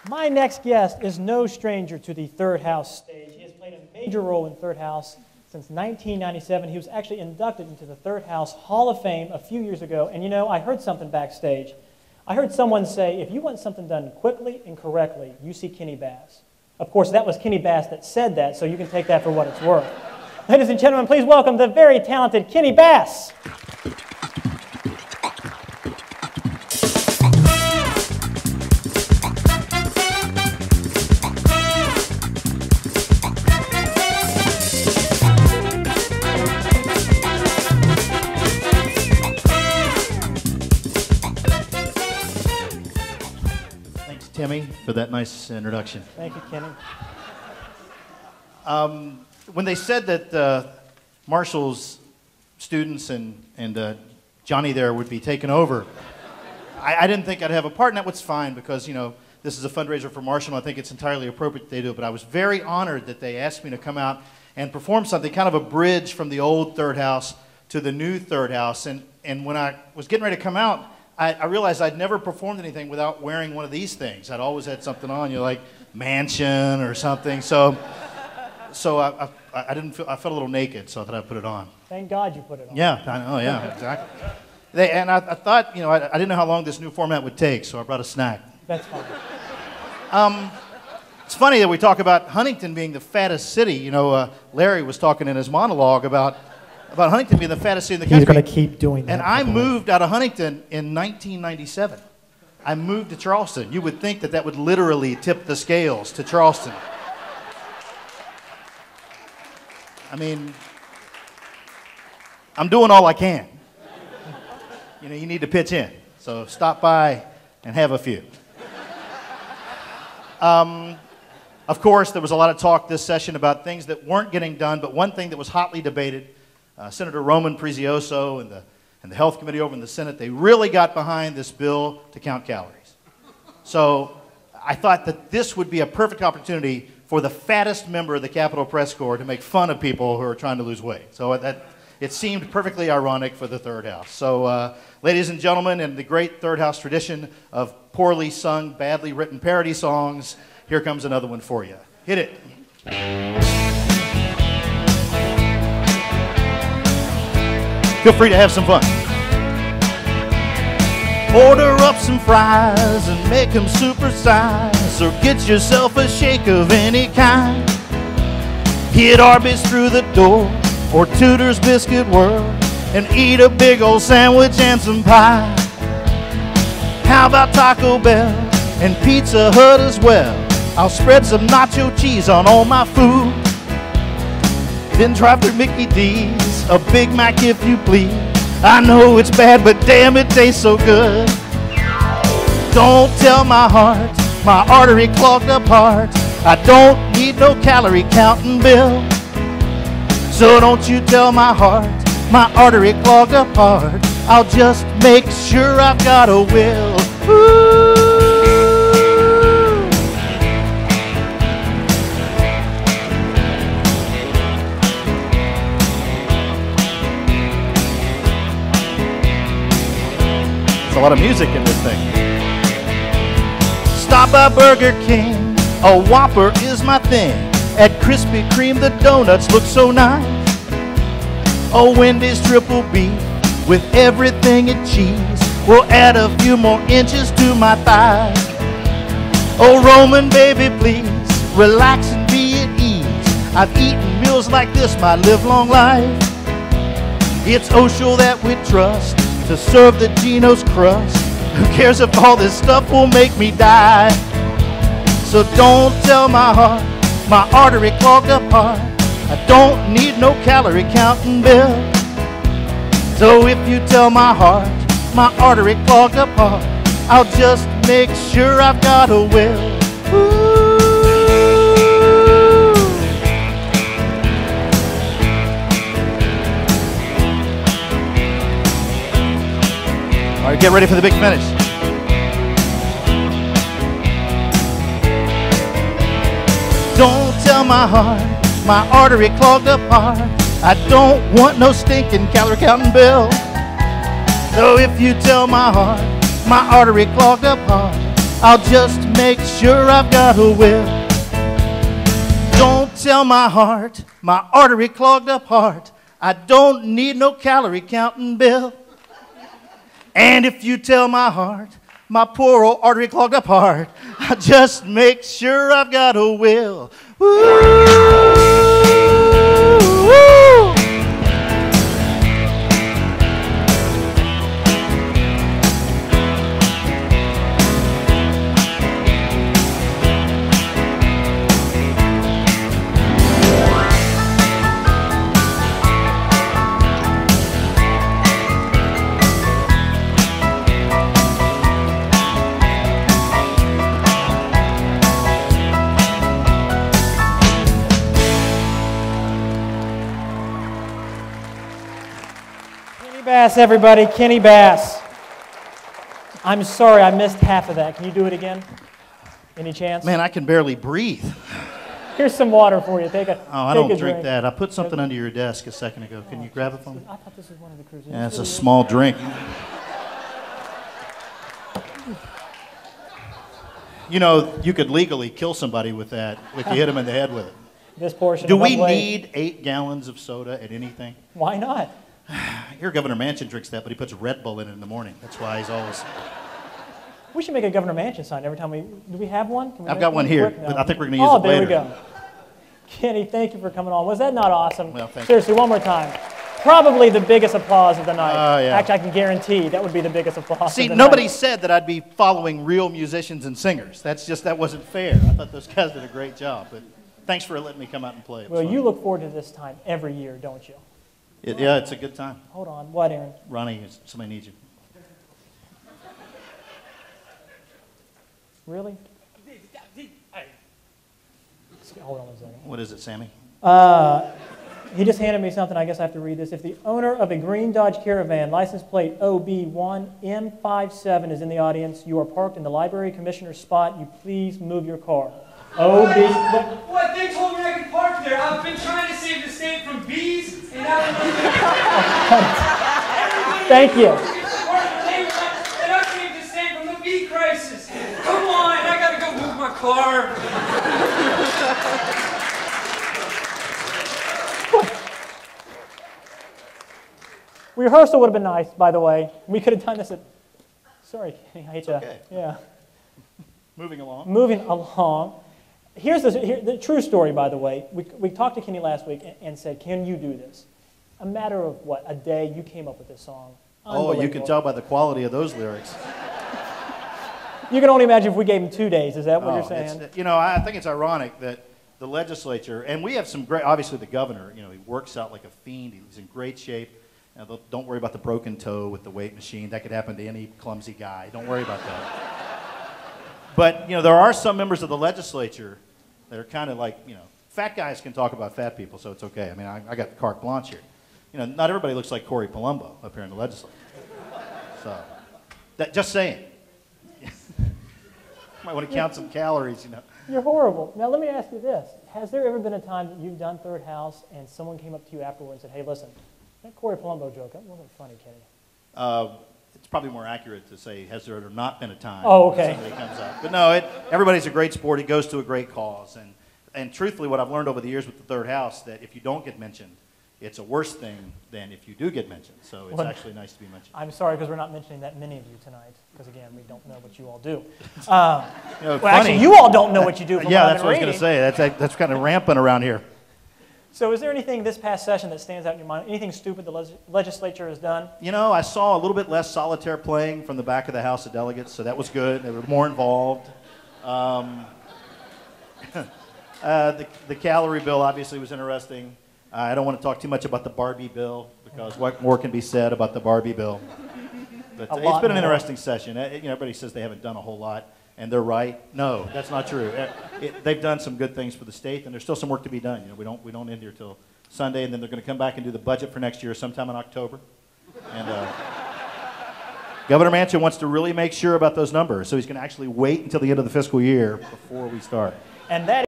My next guest is no stranger to the Third House stage. He has played a major role in Third House since 1997. He was actually inducted into the Third House Hall of Fame a few years ago. And you know, I heard something backstage. I heard someone say, if you want something done quickly and correctly, you see Kenny Bass. Of course, that was Kenny Bass that said that, so you can take that for what it's worth. Ladies and gentlemen, please welcome the very talented Kenny Bass. Timmy, for that nice introduction. Thank you, Kenny. When they said that Marshall's students and Johnny there would be taken over, I didn't think I'd have a part, and that was fine because, you know, this is a fundraiser for Marshall, and I think it's entirely appropriate that they do it, but I was very honored that they asked me to come out and perform something, kind of a bridge from the old Third House to the new Third House, and when I was getting ready to come out, I realized I'd never performed anything without wearing one of these things. I'd always had something on, you know, like Mansion or something. So I felt a little naked, so I thought I'd put it on. Thank God you put it on. Yeah, I know, yeah, exactly. I thought, you know, I didn't know how long this new format would take, so I brought a snack. That's fine. It's funny that we talk about Huntington being the fattest city. You know, Larry was talking in his monologue about Huntington being the fattest city in the country. He's going to keep doing that. And I moved out of Huntington in 1997. I moved to Charleston. You would think that that would literally tip the scales to Charleston. I mean, I'm doing all I can. You know, you need to pitch in. So stop by and have a few. Of course, there was a lot of talk this session about things that weren't getting done, but one thing that was hotly debated, Senator Roman Prezioso and the Health Committee over in the Senate, they really got behind this bill to count calories. So I thought that this would be a perfect opportunity for the fattest member of the Capitol Press Corps to make fun of people who are trying to lose weight. So it seemed perfectly ironic for the Third House. So ladies and gentlemen, in the great Third House tradition of poorly sung, badly written parody songs, here comes another one for you. Hit it. Feel free to have some fun. Order up some fries and make them supersize, or get yourself a shake of any kind. Hit Arby's through the door, or Tudor's Biscuit World, and eat a big old sandwich and some pie. How about Taco Bell and Pizza Hut as well? I'll spread some nacho cheese on all my food. Then drive through Mickey D's, a Big Mac if you please. I know it's bad, but damn, it tastes so good. Don't tell my heart, my artery clogged up heart, I don't need no calorie counting bill. So don't you tell my heart, my artery clogged up heart, I'll just make sure I've got a will. Ooh. A lot of music in this thing. Stop by Burger King, a Whopper is my thing. At Krispy Kreme the donuts look so nice. A Wendy's triple beef with everything and cheese will add a few more inches to my thighs. Oh Roman baby please, relax and be at ease. I've eaten meals like this my livelong life. It's Oshel that we trust to serve the Geno's crust. Who cares if all this stuff will make me die? So don't tell my heart, my artery clogged up heart, I don't need no calorie counting bill. So if you tell my heart, my artery clogged up heart, I'll just make sure I've got a will. Ooh. All right, get ready for the big finish. Don't tell my heart, my artery clogged up heart, I don't want no stinking calorie counting bill. So if you tell my heart, my artery clogged up heart, I'll just make sure I've got a will. Don't tell my heart, my artery clogged up heart, I don't need no calorie counting bill. And if you tell my heart, my poor old artery clogged up heart, I'll just make sure I've got a will. Woo! Bass, everybody, Kenny Bass. I'm sorry I missed half of that. Can you do it again? Any chance? Man, I can barely breathe. Here's some water for you. Take a I don't drink that. I put something under your desk a second ago. Can you grab it for me? I thought this was one of the cruises. Yeah, it's a small drink. You know, you could legally kill somebody with that if you hit them in the head with it. This portion. Do we need 8 gallons of soda at anything? Why not? Here, Governor Manchin drinks that, but he puts Red Bull in it in the morning. That's why he's always... We should make a Governor Manchin sign every time we... Do we have one? I've got one here, but I think we're going to use it later. Oh, there we go. Kenny, thank you for coming on. Was that not awesome? Well, thank Seriously, one more time. Probably the biggest applause of the night. Yeah. Actually, I can guarantee that would be the biggest applause See, of the nobody night. said that I'd be following real musicians and singers. That wasn't fair. I thought those guys did a great job, but thanks for letting me come out and play. Well, you look forward to this time every year, don't you? Yeah, it's a good time. Hold on. What, Aaron? Ronnie, somebody needs you. Really? Hold on a second. What is it, Sammy? He just handed me something. I guess I have to read this. If the owner of a green Dodge Caravan, license plate OB1M57 is in the audience, you are parked in the library commissioner's spot. You please move your car. OB... What? They told me I could park there. I've been trying to save the state from bees, and now Thank you. And I saved the state from the bee crisis. Come on, I gotta go move my car. Rehearsal would have been nice, by the way. We could have done this at... Sorry, Kenny, I hate to... Okay. Yeah. Moving along. Moving along. Here's the true story, by the way. We talked to Kenny last week and said, can you do this? A matter of, what, a day, you came up with this song. Oh, you can tell by the quality of those lyrics. You can only imagine if we gave him 2 days. Is that what you're saying? You know, I think it's ironic that the legislature, and we have some great, obviously the governor, you know, he works out like a fiend. He's in great shape. Now, don't worry about the broken toe with the weight machine. That could happen to any clumsy guy. Don't worry about that. But, you know, there are some members of the legislature that are kind of like, you know, fat guys can talk about fat people, so it's okay. I mean, I got carte blanche here. You know, not everybody looks like Corey Palumbo up here in the legislature. So, just saying. Might want to count some calories, you know. You're horrible. Now, let me ask you this. Has there ever been a time that you've done Third House and someone came up to you afterwards and said, hey, listen, that Corey Palumbo joke, that wasn't funny, Kenny? It's probably more accurate to say, has there not been a time somebody comes up. But no, everybody's a great sport. It goes to a great cause. And truthfully, what I've learned over the years with the Third House, that if you don't get mentioned, it's a worse thing than if you do get mentioned. So it's actually nice to be mentioned. I'm sorry, because we're not mentioning that many of you tonight, because, again, we don't know what you all do. Actually, you all don't know what you do. From yeah, that's what I was going to say. That's kind of rampant around here. So is there anything this past session that stands out in your mind? Anything stupid the legislature has done? You know, I saw a little bit less solitaire playing from the back of the House of Delegates, so that was good. They were more involved. The calorie bill obviously was interesting. I don't want to talk too much about the Barbie bill, because what more can be said about the Barbie bill? But it's been an interesting session. You know, everybody says they haven't done a whole lot, and they're right. No, that's not true. They've done some good things for the state, and there's still some work to be done. You know, we don't end here till Sunday, and then they're going to come back and do the budget for next year sometime in October. And Governor Manchin wants to really make sure about those numbers, so he's going to actually wait until the end of the fiscal year before we start. And that